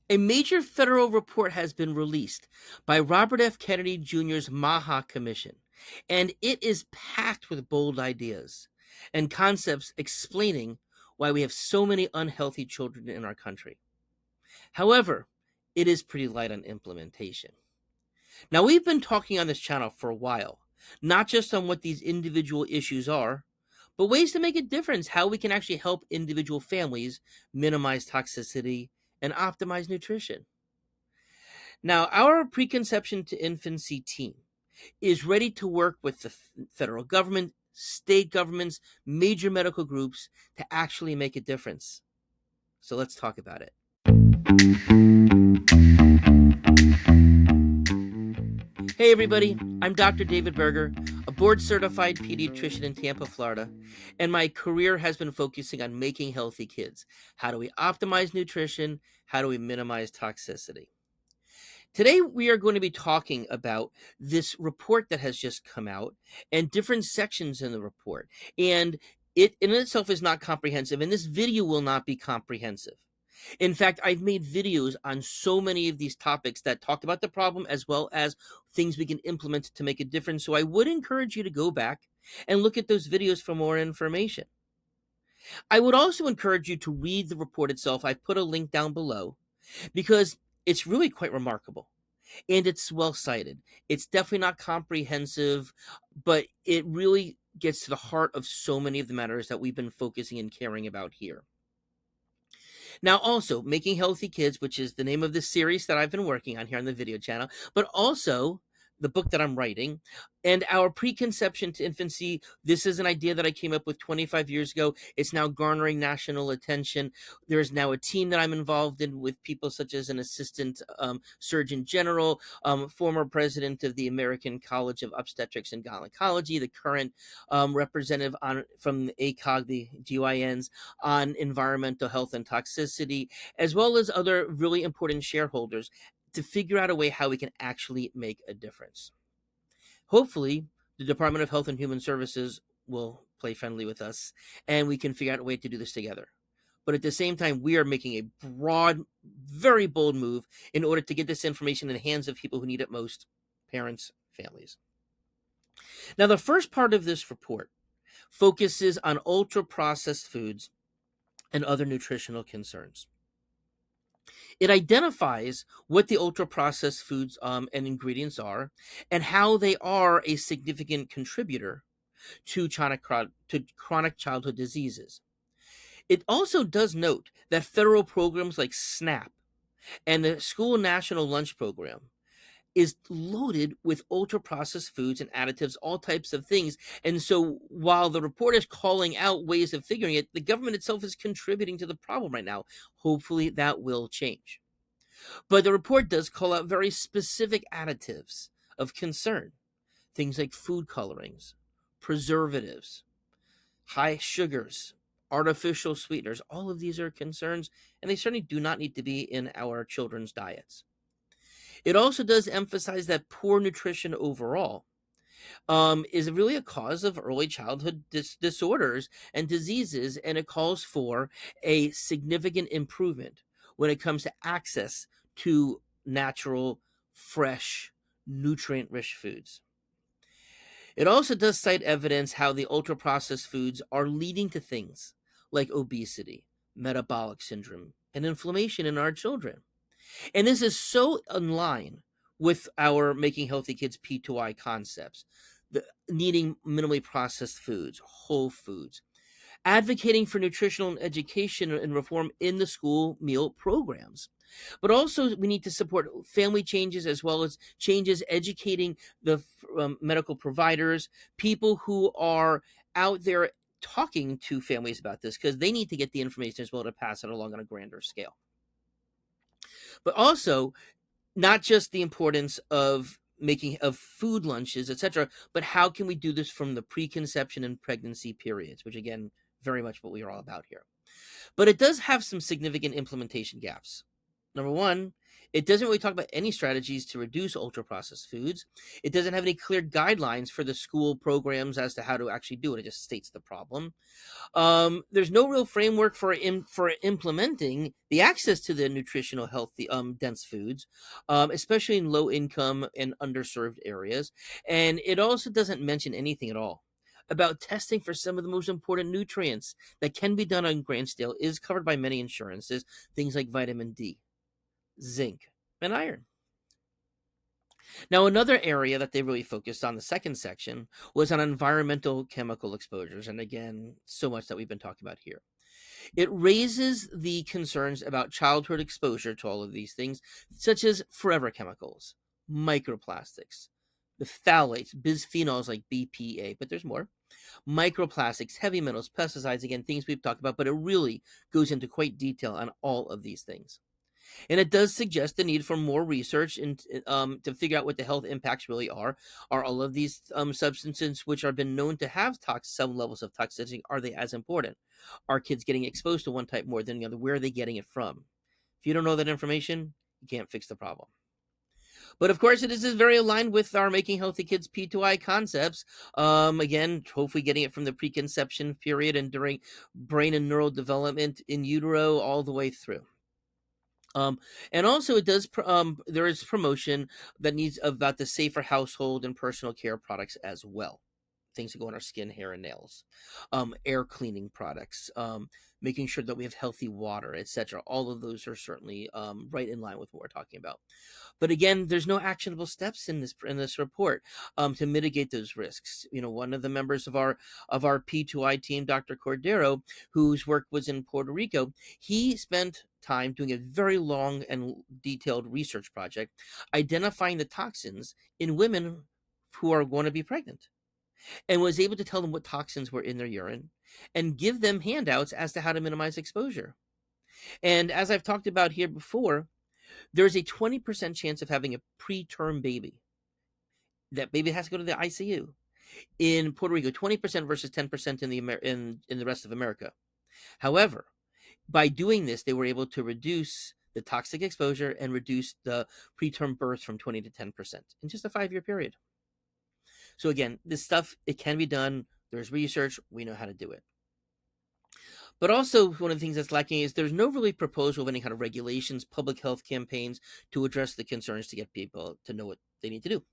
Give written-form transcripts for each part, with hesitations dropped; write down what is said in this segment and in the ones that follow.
A major federal report has been released by Robert F. Kennedy Jr.'s MAHA Commission, and it is packed with bold ideas and concepts explaining why we have so many unhealthy children in our country. However, it is pretty light on implementation. Now, we've been talking on this channel for a while, not just on what these individual issues are, but ways to make a difference, how we can actually help individual families minimize toxicity and optimize nutrition. Now, our preconception to infancy team is ready to work with the federal government, state governments, major medical groups to actually make a difference. So let's talk about it. Hey, everybody, I'm Dr. David Berger, a board certified pediatrician in Tampa, Florida, and my career has been focusing on making healthy kids. How do we optimize nutrition? How do we minimize toxicity? Today, we are going to be talking about this report that has just come out and different sections in the report. And it in itself is not comprehensive, and this video will not be comprehensive. In fact, I've made videos on so many of these topics that talk about the problem as well as things we can implement to make a difference. So I would encourage you to go back and look at those videos for more information. I would also encourage you to read the report itself. I've put a link down below because it's really quite remarkable and it's well cited. It's definitely not comprehensive, but it really gets to the heart of so many of the matters that we've been focusing and caring about here. Now, also, Making Healthy Kids, which is the name of this series that I've been working on here on the video channel, but also the book that I'm writing, and our preconception to infancy. This is an idea that I came up with 25 years ago. It's now garnering national attention. There's now a team that I'm involved in with people such as an assistant surgeon general, former president of the American College of Obstetrics and Gynecology, the current representative from ACOG, the GYNs, on environmental health and toxicity, as well as other really important shareholders to figure out a way how we can actually make a difference. Hopefully, the Department of Health and Human Services will play friendly with us and we can figure out a way to do this together. But at the same time, we are making a broad, very bold move in order to get this information in the hands of people who need it most, parents, families. Now, the first part of this report focuses on ultra-processed foods and other nutritional concerns. It identifies what the ultra-processed foods and ingredients are and how they are a significant contributor to chronic childhood diseases. It also does note that federal programs like SNAP and the School National Lunch Program is loaded with ultra-processed foods and additives, all types of things. And so while the report is calling out ways of figuring it, the government itself is contributing to the problem right now. Hopefully that will change. But the report does call out very specific additives of concern. Things like food colorings, preservatives, high sugars, artificial sweeteners. All of these are concerns, and they certainly do not need to be in our children's diets. It also does emphasize that poor nutrition overall is really a cause of early childhood disorders and diseases, and it calls for a significant improvement when it comes to access to natural, fresh, nutrient-rich foods. It also does cite evidence how the ultra-processed foods are leading to things like obesity, metabolic syndrome, and inflammation in our children. And this is so in line with our Making Healthy Kids P2I concepts, needing minimally processed foods, whole foods, advocating for nutritional education and reform in the school meal programs. But also, we need to support family changes as well as changes educating the medical providers, people who are out there talking to families about this, because they need to get the information as well to pass it along on a grander scale. But also, not just the importance of making of food lunches, etc., but how can we do this from the preconception and pregnancy periods, which again, very much what we are all about here. But it does have some significant implementation gaps. Number one, It doesn't really talk about any strategies to reduce ultra processed foods. It doesn't have any clear guidelines for the school programs as to how to actually do it. It just states the problem. There's no real framework for implementing the access to the nutritional healthy dense foods, especially in low income and underserved areas. And it also doesn't mention anything at all about testing for some of the most important nutrients that can be done on grand scale is covered by many insurances, things like vitamin D, zinc, and iron. Now, another area that they really focused on, the second section, was on environmental chemical exposures. And again, so much that we've been talking about here. It raises the concerns about childhood exposure to all of these things, such as forever chemicals, microplastics, the phthalates, bisphenols like BPA, but there's more, microplastics, heavy metals, pesticides, again, things we've talked about, but it really goes into quite detail on all of these things. And it does suggest the need for more research and to figure out what the health impacts really are. Are all of these substances which are been known to have some levels of toxicity, are they as important? Are kids getting exposed to one type more than the other? Where are they getting it from? If you don't know that information, you can't fix the problem. But of course, it is very aligned with our Making Healthy Kids P2I concepts. Again, hopefully getting it from the preconception period and during brain and neural development in utero all the way through. And also it does there is promotion that needs about the safer household and personal care products as well, things that go on our skin, hair, and nails, air cleaning products, making sure that we have healthy water, etc. All of those are certainly right in line with what we're talking about. But again, there's no actionable steps in this report to mitigate those risks. You know, one of the members of our P2I team, Dr. Cordero, whose work was in Puerto Rico, he spent time doing a very long and detailed research project identifying the toxins in women who are going to be pregnant, and was able to tell them what toxins were in their urine and give them handouts as to how to minimize exposure. And as I've talked about here before, there's a 20% chance of having a preterm baby. That baby has to go to the ICU. In Puerto Rico, 20% versus 10% in the rest of America. However, by doing this, they were able to reduce the toxic exposure and reduce the preterm births from 20 to 10% in just a 5-year period. So again, this stuff, it can be done. There's research. We know how to do it. But also, one of the things that's lacking is there's no really proposal of any kind of regulations, public health campaigns to address the concerns to get people to know what they need to do.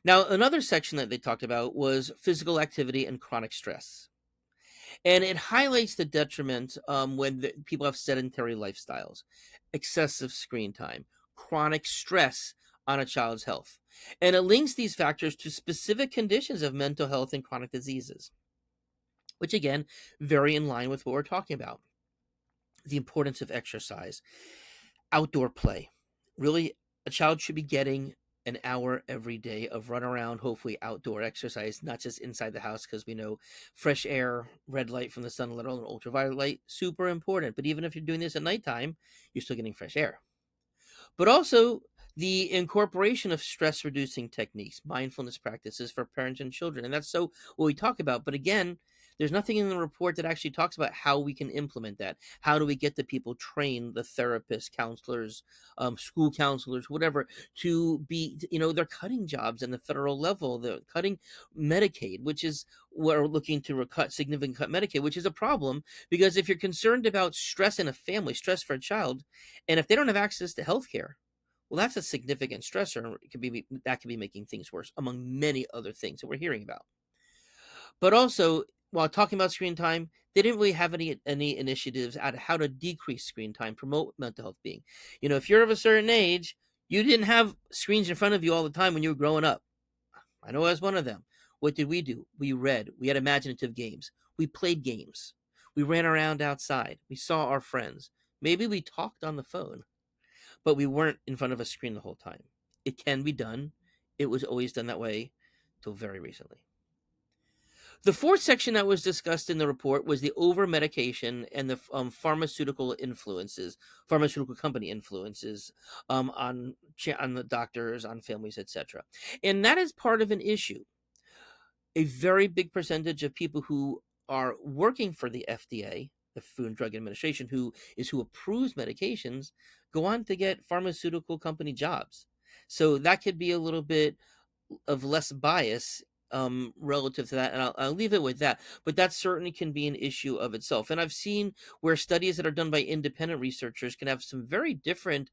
Now, another section that they talked about was physical activity and chronic stress. And it highlights the detriment when people have sedentary lifestyles, excessive screen time, chronic stress on a child's health. And it links these factors to specific conditions of mental health and chronic diseases, which again, very in line with what we're talking about. The importance of exercise, outdoor play. Really, a child should be getting an hour every day of run around, hopefully outdoor exercise, not just inside the house, because we know fresh air, red light from the sun, let alone ultraviolet light, super important. But even if you're doing this at nighttime, you're still getting fresh air. But also the incorporation of stress reducing techniques, mindfulness practices for parents and children. And that's so what we talk about. But again, there's nothing in the report that actually talks about how we can implement that. How do we get the people trained, the therapists, counselors, school counselors, whatever, to be, they're cutting jobs in the federal level. They're cutting Medicaid, which is, we're looking to significant cut Medicaid, which is a problem because if you're concerned about stress in a family, stress for a child, and if they don't have access to health care, well, that's a significant stressor. That could be making things worse, among many other things that we're hearing about. But also, while talking about screen time, they didn't really have any initiatives on how to decrease screen time, promote mental health being. If you're of a certain age, you didn't have screens in front of you all the time when you were growing up. I know I was one of them. What did we do? We read. We had imaginative games. We played games. We ran around outside. We saw our friends. Maybe we talked on the phone, but we weren't in front of a screen the whole time. It can be done. It was always done that way till very recently. The fourth section that was discussed in the report was the overmedication and the pharmaceutical company influences on the doctors, on families, etc. And that is part of an issue. A very big percentage of people who are working for the FDA the Food and Drug Administration, who approves medications, go on to get pharmaceutical company jobs. So that could be a little bit of less bias relative to that, and I'll leave it with that. But that certainly can be an issue of itself. And I've seen where studies that are done by independent researchers can have some very different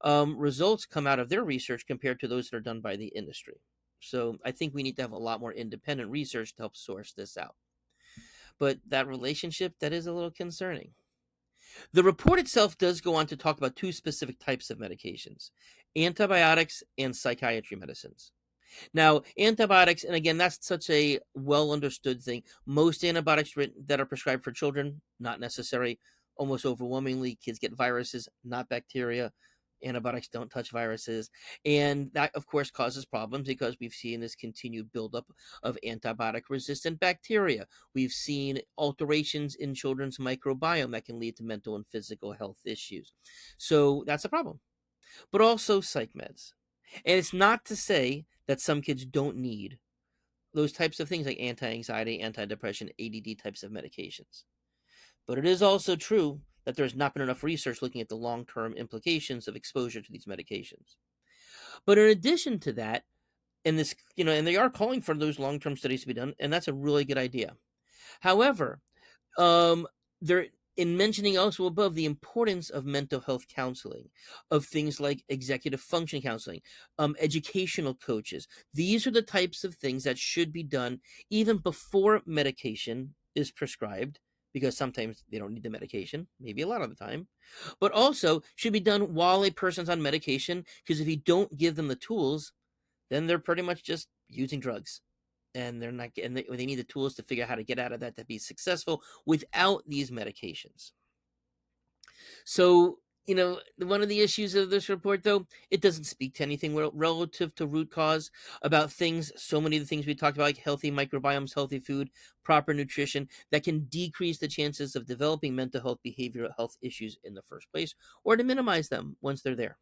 results come out of their research compared to those that are done by the industry. So I think we need to have a lot more independent research to help source this out. But that relationship, that is a little concerning. The report itself does go on to talk about two specific types of medications: antibiotics and psychiatry medicines. Now, antibiotics, and again, that's such a well understood thing. Most antibiotics that are prescribed for children, not necessary. Almost overwhelmingly, kids get viruses, not bacteria. Antibiotics don't touch viruses. And that, of course, causes problems because we've seen this continued buildup of antibiotic resistant bacteria. We've seen alterations in children's microbiome that can lead to mental and physical health issues. So that's a problem. But also psych meds. And it's not to say that some kids don't need those types of things like anti-anxiety, anti-depression, ADD types of medications. But it is also true that there's not been enough research looking at the long-term implications of exposure to these medications. But in addition to that, and this, and they are calling for those long-term studies to be done, and that's a really good idea. However, there in mentioning also above the importance of mental health counseling, of things like executive function counseling, educational coaches. These are the types of things that should be done even before medication is prescribed, because sometimes they don't need the medication, maybe a lot of the time, but also should be done while a person's on medication, because if you don't give them the tools, then they're pretty much just using drugs, and they're not getting, they need the tools to figure out how to get out of that to be successful without these medications. So, one of the issues of this report, though, it doesn't speak to anything relative to root cause about things, so many of the things we talked about, like healthy microbiomes, healthy food, proper nutrition, that can decrease the chances of developing mental health, behavioral health issues in the first place, or to minimize them once they're there.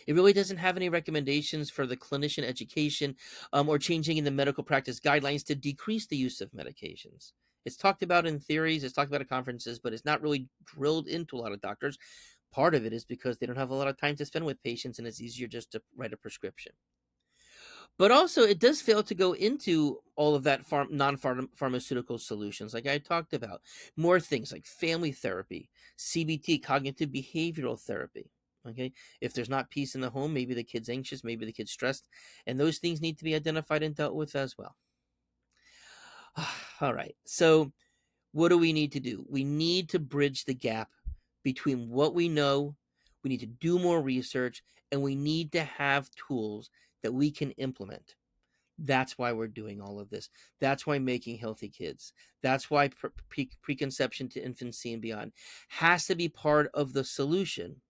It really doesn't have any recommendations for the clinician education or changing in the medical practice guidelines to decrease the use of medications. It's talked about in theories, it's talked about at conferences, but it's not really drilled into a lot of doctors. Part of it is because they don't have a lot of time to spend with patients, and it's easier just to write a prescription. But also, it does fail to go into all of that non-pharmaceutical solutions, like I talked about. More things like family therapy, CBT, cognitive behavioral therapy. Okay, if there's not peace in the home, maybe the kid's anxious, maybe the kid's stressed, and those things need to be identified and dealt with as well. All right, so what do we need to do? We need to bridge the gap between what we know, we need to do more research, and we need to have tools that we can implement. That's why we're doing all of this. That's why making healthy kids, that's why preconception to infancy and beyond has to be part of the solution,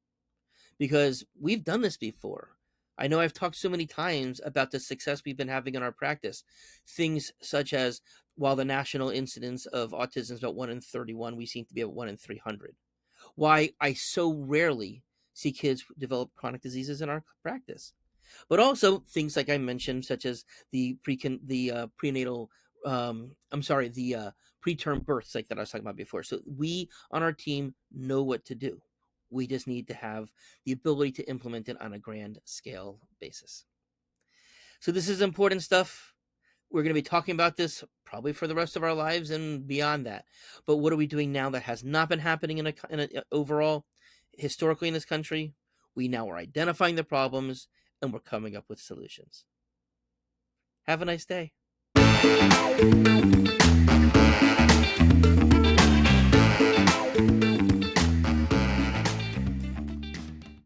because we've done this before. I know I've talked so many times about the success we've been having in our practice. Things such as, while the national incidence of autism is about 1 in 31, we seem to be at 1 in 300. Why I so rarely see kids develop chronic diseases in our practice. But also things like I mentioned, such as the prenatal, the preterm births, like that I was talking about before. So we on our team know what to do. We just need to have the ability to implement it on a grand scale basis. So this is important stuff. We're going to be talking about this probably for the rest of our lives and beyond that. But what are we doing now that has not been happening in a overall historically in this country? We now are identifying the problems and we're coming up with solutions. Have a nice day.